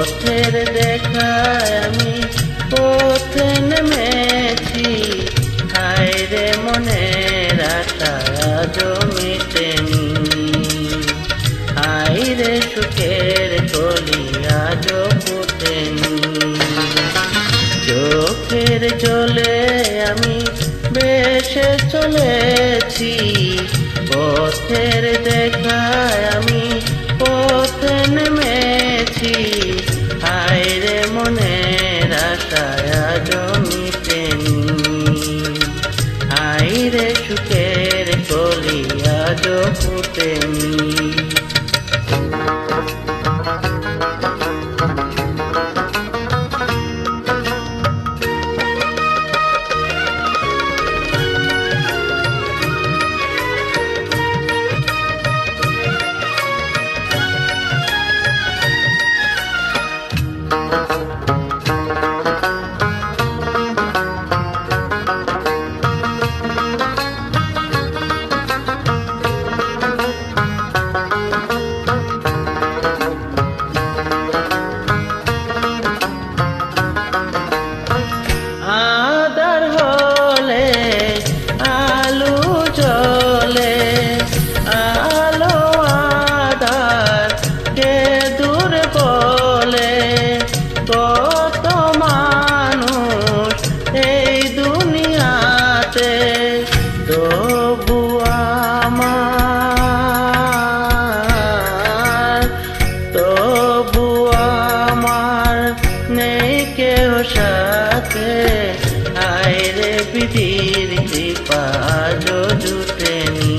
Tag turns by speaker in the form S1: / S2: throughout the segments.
S1: পথের দেখায় আমি পথে নেমেছি, হায় রে মনের আশা আজও মিটেনি, হায় রে সুখের কলি আজও ফুটেনি। চোখের জলে আমি ভেসে চলেছি, পথের দেখায় আমি পথে নেমেছি, হায় রে মনের আশায় আজও মিটেনি, হায় রে সুখের কলি আজও ফুটেনি। আধার হলে আলো জ্বলে, আলো আধার কে দূর বলে, কত মানুষ এই দুনিয়াতে, তবু আমার নেই কেউ সাথে, হায় রে বিধির কৃপা আজও জুটেনি,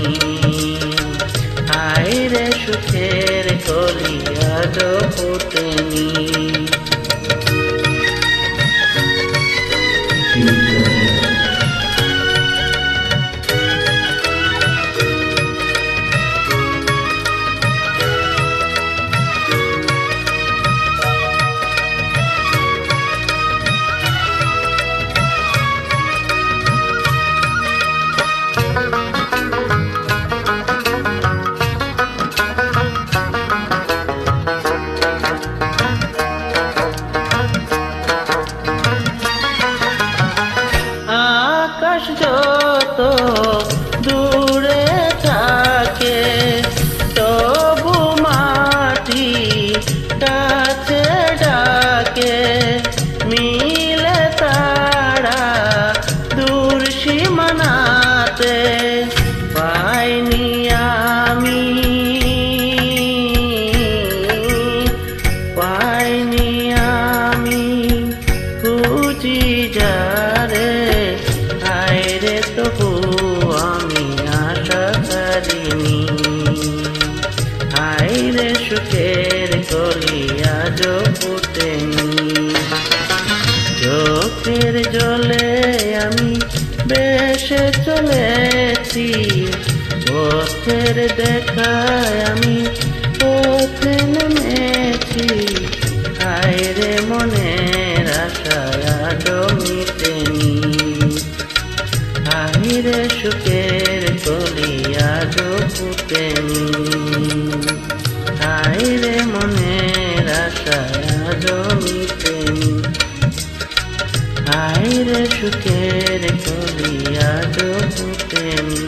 S1: হায় রে সুখের কলি আজও ফুটেনি। আকাশ যত দূরে থাকে, তবু মাটি কাছে ডাকে, মিলে তারা দূর সীমানাতে, পাইনি আমি খুঁজি যারে, হায় রে তবু আমি আশা ছাড়িনি, হায় রে সুখের কলি আজও ফুটেনি। চোখের জলে আমি ভেসে চলেছি, পথের দেখায় আমি পথে নেমেছি, হায় রে মনের আশা আজও মিটেনি, হায় রে সুখের কলি আজও ফুটেনি, হায় রে মনের আশা আজও মিটেনি, হায় রে সুখের কলি আজও ফুটেনি।